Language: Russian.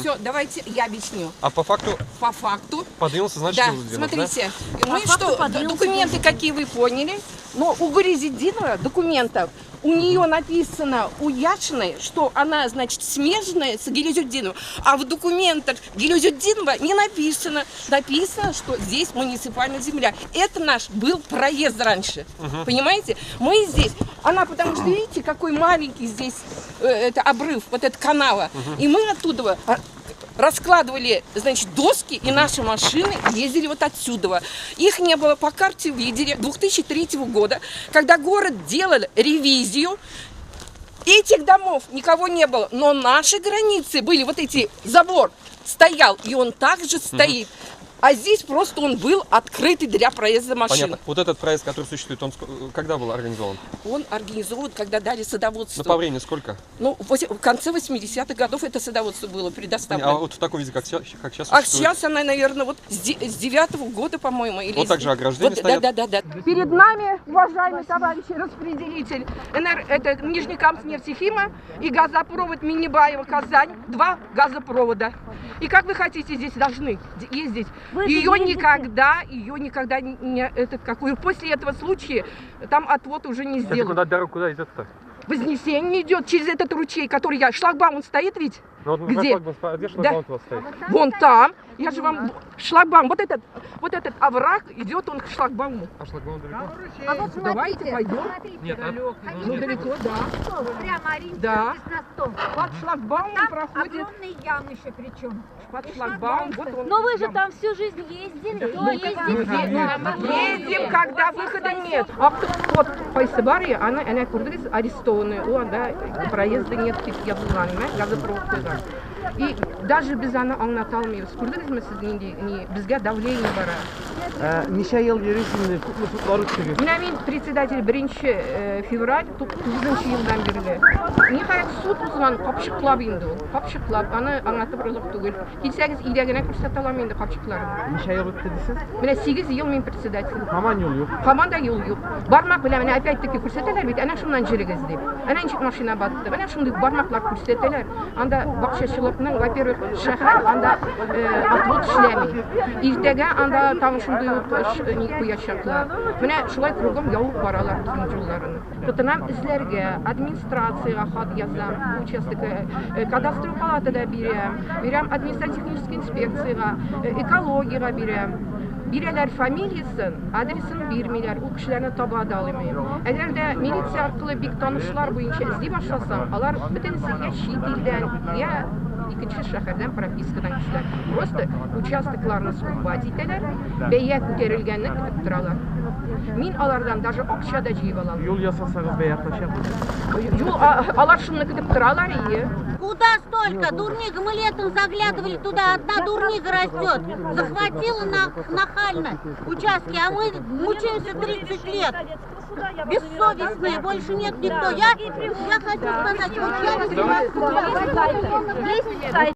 Все, давайте я объясню. А по факту? По факту. Подвинулся, значит, Да, Гилюзиддинов, смотрите, да? мы что, документы какие вы поняли, но у Гилюзиддинова документов, у нее написано у Яшиной, что она, значит, смежная с Гилюзиддиновым, а в документах Гилюзиддинова не написано. Написано, что здесь муниципальная земля. Это наш был проезд раньше, понимаете? Мы здесь, она, потому что, видите, какой маленький здесь это обрыв, вот это канава, и мы оттуда раскладывали, значит, доски, и наши машины ездили вот отсюда. Их не было по карте, видели, 2003 года, когда город делал ревизию, этих домов никого не было, но наши границы были, вот эти, забор стоял, и он также стоит. А здесь просто он был открытый для проезда машин. Понятно. Вот этот проезд, который существует, он когда был организован? Он организован, когда дали садоводство. Ну, по времени сколько? Ну, в конце 80-х годов это садоводство было предоставлено. А вот в таком виде, как сейчас существует? А сейчас она, наверное, вот с 9-го года, по-моему. Или вот так же ограждения вот, стоят? Да. Перед нами, уважаемые товарищи, распределитель это Нижнекамскнефтехима и газопровод Миннебаево-Казань. 2 газопровода. И как вы хотите, здесь должны ездить? Ее никогда не после этого случая там отвод уже не сделан. Куда дорога куда идет-то? Вознесение идет через этот ручей, который шлагбаум он стоит ведь? Ну, вот где? Где шлагбаум у вас стоит? Вон там. Я же вам шлагбаум. Вот этот овраг идет он к шлагбауму. А шлагбаум далеко? А вот смотрите, Давайте пойдем. Нет, Ну далеко, да. прямо ориентируйтесь Да. на 100. Под шлагбаумом Там проходит. огромные ямы еще причем. Под шлагбаум. Вот он. Но вы же там всю жизнь ездили. Ездим, когда выхода нет. А вот Пайсы бар я, она курдырис арестованный. У анда проезда нет, язылганма, газопровод қойған. И даже без аны аңлаталмайбыз. Көрдіңізбі сіз бізге давление бара. Неше ел жүресің, күпме судлар өттігі? Мен председатель 1 февраль 9 жылдан бері. Нихаят суд узган капшыклап инде ул. Капшыклап, аны аңлатып рызык түгел. Килсәгез иләгенә күрсәтә алам инде капшыкларын. Неше ел өтті дейсіз? Менә 8 ел мен председатель. Маман yol yok. Команда юл юк. Бармак белән менә опять-таки күрсәтәләр бит. Әнә шуннан җирегез дип. Әнә ничек машина батты. Менә шундый бармаклар күрсәтәләр. Анда бакчачылыкның, во-первых, шәһәр анда отвод эшләми. Иртәгә анда там шундый ни куячаклар. Менә шулай кругом явып баралар безнең юлларны. Тотынам эзләргә, администрациягә хат язам, участокка, кадастр палатада бирәм, административ-технический инспекцияга, экологиягә бирәм. Бирәләр фамилиясын, адресын бирмиләр, ул кешеләрне таба да алмыйм. Әгәр дә милиция аркылы бик танышлар буенча эзли башласаң, алар бөтенесе чит илдән, я икенче шәһәрдән пропискадан кешеләр. Просто участокларны скупать итәләр, бәя күтәрелгәнне көтеп торалар. Мин алардан даже акча да җыеп алам. Yol yasasınız be yaklaşık. Юл, алар шуны көтеп торалар, ие. Куда столько? Дурнига, мы летом заглядывали туда, одна дурнига растет. Захватила нахально участки, а мы мучаемся 30 лет. Бессовестные, больше нет никто. Я хочу сказать, вот я вас